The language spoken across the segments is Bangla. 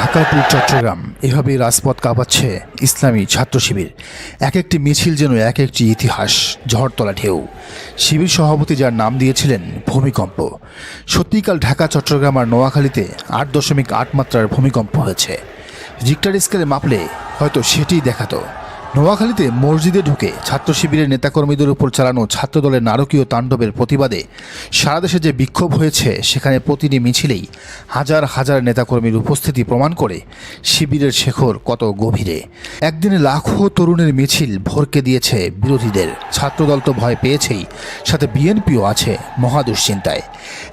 ঢাকা টু চট্টগ্রাম এভাবেই রাজপথ কাঁপাচ্ছে ইসলামী ছাত্র শিবির। এক একটি মিছিল যেন এক একটি ইতিহাস, ঝড়তলা ঢেউ। শিবির সভাপতি যার নাম দিয়েছিলেন ভূমিকম্প, সত্যিকাল ঢাকা চট্টগ্রাম আর নোয়াখালীতে 8.8 মাত্রার ভূমিকম্প হয়েছে। রিক্টার স্কেলে মাপলে হয়তো সেটিই দেখাতো। নোয়াখালীতে মসজিদে ঢুকে ছাত্র শিবিরের নেতাকর্মীদের উপর চালানো ছাত্রদলের নারকীয় তাণ্ডবের প্রতিবাদে সারা দেশে যে বিক্ষোভ হয়েছে, সেখানে প্রতিটি মিছিলেই হাজার হাজার নেতাকর্মীর উপস্থিতি প্রমাণ করে শিবিরের শেকড় কত গভীরে। একদিনে লাখো তরুণের মিছিল ভরকে দিয়েছে বিরোধীদের। ছাত্রদল তো ভয় পেয়েছেই, সাথে বিএনপিও আছে মহা দুশ্চিন্তায়।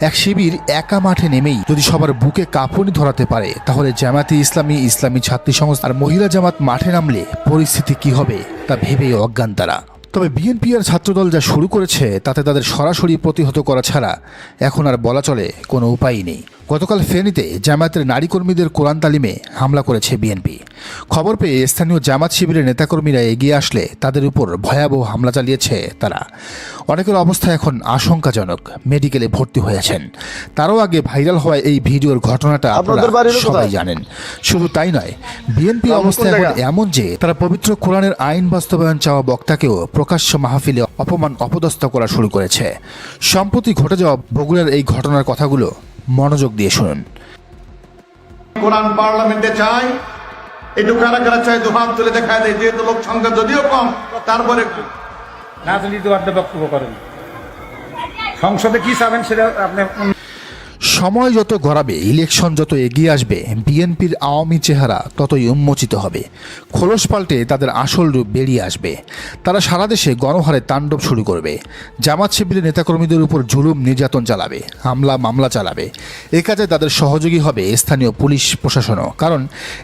এক শিবির একা মাঠে নেমেই যদি সবার বুকে কাঁপুনি ধরাতে পারে, তাহলে জামায়াতে ইসলামী, ইসলামী ছাত্রী সংস্থা আর মহিলা জামাত মাঠে নামলে পরিস্থিতি কি হবে তা ভেবেই অজ্ঞান তারা। তবে বিএনপি আর ছাত্রদল যা শুরু করেছে, তাতে তাদের সরাসরি প্রতিহত করা ছাড়া এখন আর বলা চলে কোনো উপায়ই নেই। গতকাল ফেনীতে জামায়াতের নারী কর্মীদের কোরআন তালিমে হামলা করেছে বিএনপি। খবর পেয়ে স্থানীয় জামাত শিবিরের নেতাকর্মীরা এগিয়ে আসলে তাদের উপর ভয়াবহ হামলা চালিয়েছে তারা। অনেকের অবস্থা এখন আশঙ্কাজনক, মেডিকেলে ভর্তি হয়েছেন। তারও আগে ভাইরাল হওয়া এই ভিডিওর ঘটনাটা আপনারা সবাই জানেন। শুধু তাই নয়, বিএনপি অবস্থা এখন এমন যে তারা পবিত্র কোরআনের আইন বাস্তবায়ন চাওয়া বক্তাকেও প্রকাশ্য মাহফিলে অপমান অপদস্থ করা শুরু করেছে। সম্প্রতি ঘটে যাওয়া বগুড়ার এই ঘটনার কথাগুলো মনোযোগ দিয়ে শুনুন। কোরআন পার্লামেন্টে চাই, একটু কারা কারা চাই দুহাত তুলে দেখায় দেয়, যেহেতু লোক সংখ্যা যদিও কম, তারপরে রাজনীতিবাদী বক্তব্য করেন। সংসদে কি চাবেন সেটা আপনি। সময় যত গড়াবে, ইলেকশন যত এগিয়ে আসবে, বিএনপির আওয়ামী চেহারা ততই উন্মোচিত হবে। খোলস পাল্টে তাদের আসল রূপ বেরিয়ে আসবে। তারা সারা দেশে গণহারে তাণ্ডব শুরু করবে। জামাত শিবিরের নেতাকর্মীদের উপর জুলুম নির্যাতন চালাবে, হামলা মামলা চালাবে। এ কাজে তাদের সহযোগী হবে স্থানীয় পুলিশ প্রশাসনও, কারণ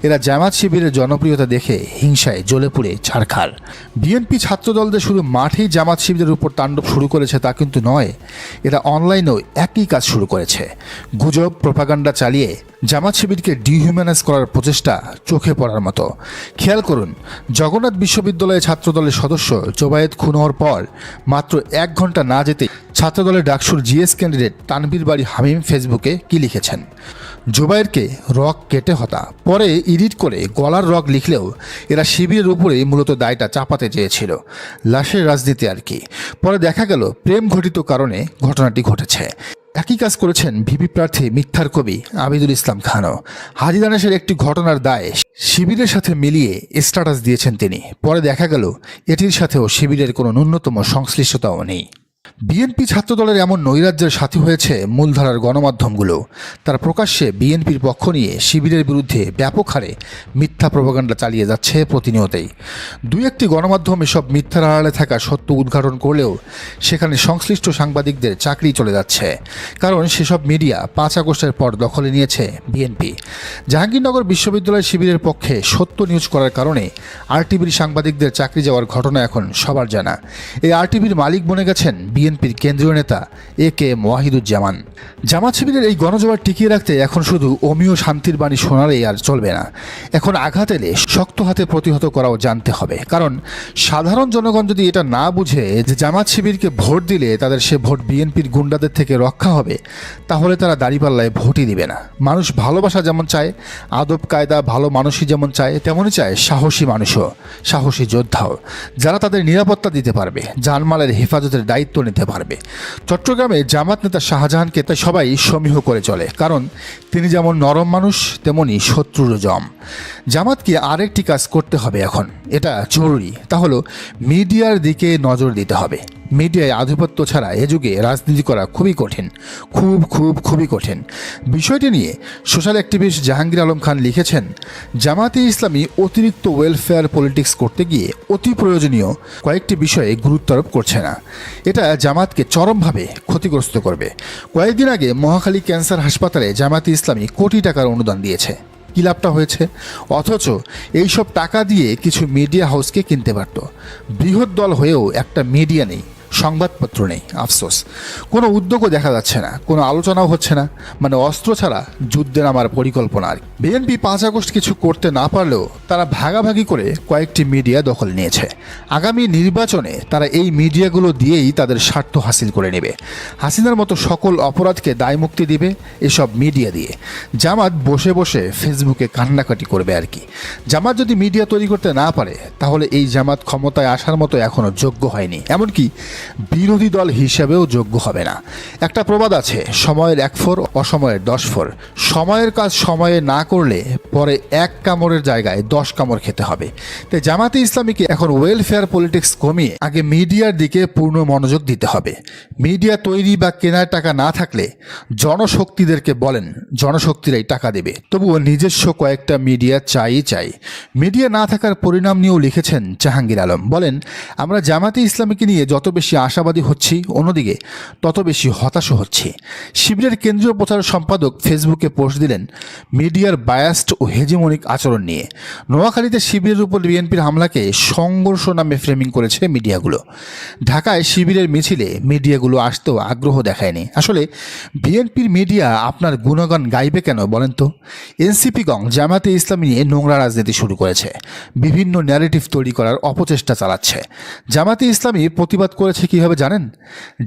এরা জামাত শিবিরের জনপ্রিয়তা দেখে হিংসায় জ্বলে পুড়ে ছারখার। বিএনপি ছাত্রদলদের শুধু মাঠেই জামাত শিবিরের উপর তাণ্ডব শুরু করেছে তা কিন্তু নয়, এরা অনলাইনেও একই কাজ শুরু করেছে। গুজব প্রোপাগান্ডা চালিয়ে জামাত শিবিরকে ডিহিউম্যানাইজ করার প্রচেষ্টা চোখে পড়ার মতো। খেয়াল করুন, জগন্নাথ বিশ্ববিদ্যালয়ের ছাত্রদলের সদস্য জোবায়েদ খুন হওয়ার পর মাত্র 1 ঘন্টা না যেতেই ছাত্রদলের ডাকসুর জিএস ক্যান্ডিডেট তানভীর বাড়ি হামিম ফেসবুকে কি লিখেছেন: জোবায়েরকে রগ কেটে হতা। পরে এডিট করে গলার রগ লিখলেও এরা শিবিরের উপরেই মূলত দায়টা চাপাতে চেয়েছিল। লাশের রাজনীতি আর কি। পরে দেখা গেল প্রেম ঘটিত কারণে ঘটনাটি ঘটেছে। একই কাজ করেছেন ভিপি প্রার্থী মিথ্যার কবি আবিদুল ইসলাম খানও। হাজী দানেশের একটি ঘটনার দায়ে শিবিরের সাথে মিলিয়ে স্ট্যাটাস দিয়েছেন তিনি। পরে দেখা গেল এটির সাথেও শিবিরের কোনো ন্যূনতম সংশ্লিষ্টতাও নেই। বিএনপি ছাত্রদলের এমন নৈরাজ্যের সাথী হয়েছে মূলধারার গণমাধ্যমগুলো। তারা প্রকাশ্যে বিএনপির পক্ষ নিয়ে শিবিরের বিরুদ্ধে ব্যাপক হারে মিথ্যা প্রপাগান্ডা চালিয়ে যাচ্ছে প্রতিনিয়তই। 2-1টি গণমাধ্যম এসব মিথ্যার আড়ালে থাকা সত্য উদ্ঘাটন করলেও সেখানে সংশ্লিষ্ট সাংবাদিকদের চাকরি চলে যাচ্ছে, কারণ সেসব মিডিয়া 5 আগস্টের পর দখলে নিয়েছে বিএনপি। জাহাঙ্গীরনগর বিশ্ববিদ্যালয় শিবিরের পক্ষে সত্য নিউজ করার কারণে আরটিভির সাংবাদিকদের চাকরি যাওয়ার ঘটনা এখন সবার জানা। এই আরটিভির মালিক বনে গেছেন বিএনপির কেন্দ্রীয় নেতা AK ওয়াহিদুজ্জামান। জামাত শিবিরের এই গণজোয়ার টিকিয়ে রাখতে এখন শুধু অমীয় শান্তির বাণী শোনালেই আর চলবে না। এখন আঘাত এলে শক্ত হাতে প্রতিহত করাও জানতে হবে, কারণ সাধারণ জনগণ যদি এটা না বুঝে যে জামাত শিবিরকে ভোট দিলে তাদের সে ভোট বিএনপির গুন্ডাদের থেকে রক্ষা হবে, তাহলে তারা দাঁড়িপাল্লায় ভোটই দিবে না। মানুষ ভালোবাসা যেমন চায়, আদব কায়দা ভালো মানুষই যেমন চায়, তেমনই চায় সাহসী মানুষও, সাহসী যোদ্ধাও, যারা তাদের নিরাপত্তা দিতে পারবে, জানমালের হেফাজতের দায়িত্ব নিতে পারবে। চট্টগ্রামে জামাত নেতা শাহজাহানকে তাই সবাই সমীহ করে চলে, কারণ তিনি যেমন নরম মানুষ তেমনি শত্রুর জম। জামাতকে আরেকটি কাজ করতে হবে এখন, এটা জরুরি। তা হলো মিডিয়ার দিকে নজর দিতে হবে। মিডিয়ায় আধিপত্য ছাড়া এ যুগে রাজনীতি করা খুবই কঠিন, খুবই কঠিন। বিষয়টি নিয়ে সোশ্যাল অ্যাক্টিভিস্ট জাহাঙ্গীর আলম খান লিখেছেন, জামাতে ইসলামী অতিরিক্ত ওয়েলফেয়ার পলিটিক্স করতে গিয়ে অতি প্রয়োজনীয় কয়েকটি বিষয়ে গুরুত্ব আরোপ করছে না। এটা জামাতকে চরমভাবে ক্ষতিগ্রস্ত করবে। কয়েকদিন আগে মহাখালী ক্যান্সার হাসপাতালে জামাতে ইসলামী কোটি টাকার অনুদান দিয়েছে। কী লাভটা হয়েছে? অথচ এইসব টাকা দিয়ে কিছু মিডিয়া হাউসকে কিনতে পারত। বৃহৎ দল হয়েও একটা মিডিয়া নেই, সংবাদপত্র নেই, আফসোস। কোনো উদ্যোগও দেখা যাচ্ছে না, কোনো আলোচনাও হচ্ছে না, মানে অস্ত্র ছাড়া যুদ্ধে নামার পরিকল্পনা আর কি। বিএনপি 5 আগস্ট কিছু করতে না পারলেও তারা ভাগাভাগি করে কয়েকটি মিডিয়া দখল নিয়েছে। আগামী নির্বাচনে তারা এই মিডিয়াগুলো দিয়েই তাদের স্বার্থ হাসিল করে নেবে। হাসিনার মতো সকল অপরাধকে দায়মুক্তি দিবে এসব মিডিয়া দিয়ে। জামাত বসে বসে ফেসবুকে কান্নাকাটি করবে আর কি। জামাত যদি মিডিয়া তৈরি করতে না পারে তাহলে এই জামাত ক্ষমতায় আসার মতো এখনও যোগ্য হয়নি, এমনকি বিরোধী দল হিসেবেও যোগ্য হবে না। একটা প্রবাদ আছে, সময়ের 1 ফোর, অসময়ের 10 ফোর। সময়ের কাজ সময়ে না করলে পরে 1 কামড়ের জায়গায় 10 কামড় খেতে হবে। তাই জামাতে ইসলামীকে এখন ওয়েলফেয়ার পলিটিক্স কমিয়ে আগে মিডিয়ার দিকে পূর্ণ মনোযোগ দিতে হবে। মিডিয়া তৈরি বা কেনার টাকা না থাকলে জনশক্তিদেরকে বলেন, জনশক্তিরাই টাকা দেবে। তবুও নিজস্ব কয়েকটা মিডিয়া চাই। মিডিয়া না থাকার পরিণাম নিয়েও লিখেছেন জাহাঙ্গীর আলম। বলেন, আমরা জামাতে ইসলামীকে নিয়ে যত বেশি আশাবাদী হচ্ছি, অন্যদিকে তত বেশি হতাশও হচ্ছি। শিবিরের কেন্দ্রীয় প্রচার সম্পাদক ফেসবুকে পোস্ট দিলেন মিডিয়ার বায়াস্ট ও হেজিমনিক আচরণ নিয়ে। নোয়াখালীতে শিবিরের উপর বিএনপির হামলাকে সংঘর্ষ নামে ফ্রেমিং করেছে মিডিয়াগুলো। ঢাকায় শিবিরের মিছিলে মিডিয়াগুলো আসতেও আগ্রহ দেখায়নি। আসলে বিএনপির মিডিয়া আপনার গুণগান গাইবে কেন বলেন তো? এনসিপি গং জামাতে ইসলামী নিয়ে নোংরা রাজনীতি শুরু করেছে, বিভিন্ন ন্যারেটিভ তৈরি করার অপচেষ্টা চালাচ্ছে। জামাতে ইসলামী প্রতিবাদ করেছে কিভাবে জানেন?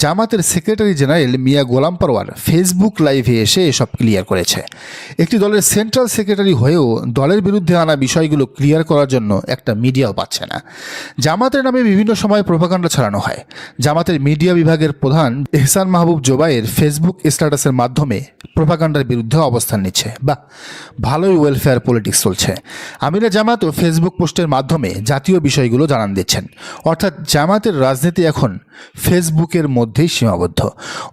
জামাতের সেক্রেটারি জেনারেল মিয়া গোলাম পরওয়ার ফেসবুক লাইভে এসে এসব ক্লিয়ার করেছে। একটি দলের সেন্ট্রাল সেক্রেটারি হয়েও দলের বিরুদ্ধে আনা বিষয়গুলো ক্লিয়ার করার জন্য একটা মিডিয়াও পাচ্ছে না। জামাতের নামে বিভিন্ন সময় প্রোপাগান্ডা ছড়ানো হয়। জামাতের মিডিয়া বিভাগের প্রধান এহসান মাহবুব জোবায়ের ফেসবুক স্ট্যাটাসের মাধ্যমে প্রোপাগান্ডার বিরুদ্ধে অবস্থান নিচ্ছে। বাহ, ভালোই ওয়েলফেয়ার পলিটিক্স চলছে। আমিরা জামাতও ফেসবুক পোস্টের মাধ্যমে জাতীয় বিষয়গুলো জানান দিচ্ছেন। অর্থাৎ জামাতের রাজনীতি এখন ফেসবুকের মধ্যেই সীমাবদ্ধ।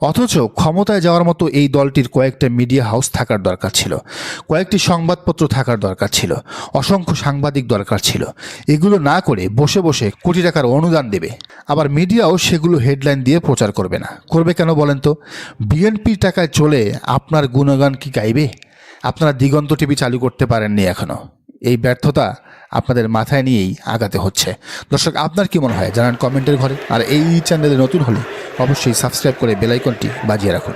অথচ ক্ষমতায় যাওয়ার মতো এই দলটির কয়েকটা মিডিয়া হাউস থাকার দরকার ছিল, কয়েকটি সংবাদপত্র থাকার দরকার ছিল, অসংখ্য সাংবাদিক দরকার ছিল। এগুলো না করে বসে বসে কোটি টাকার অনুদান দেবে, আবার মিডিয়াও সেগুলো হেডলাইন দিয়ে প্রচার করবে না। করবে কেন বলেন তো? বিএনপির টাকায় চলে আপনার গুণগান কি গাইবে? আপনারা দিগন্ত টিভি চালু করতে পারেননি এখনো। এই ব্যর্থতা আপনাদের মাথায় নিয়েই আগাতে হচ্ছে। দর্শক, আপনার কি মনে হয় জানান কমেন্টের ঘরে। আর এই চ্যানেলে নতুন হলে অবশ্যই সাবস্ক্রাইব করে বেল আইকনটি বাজিয়ে রাখুন।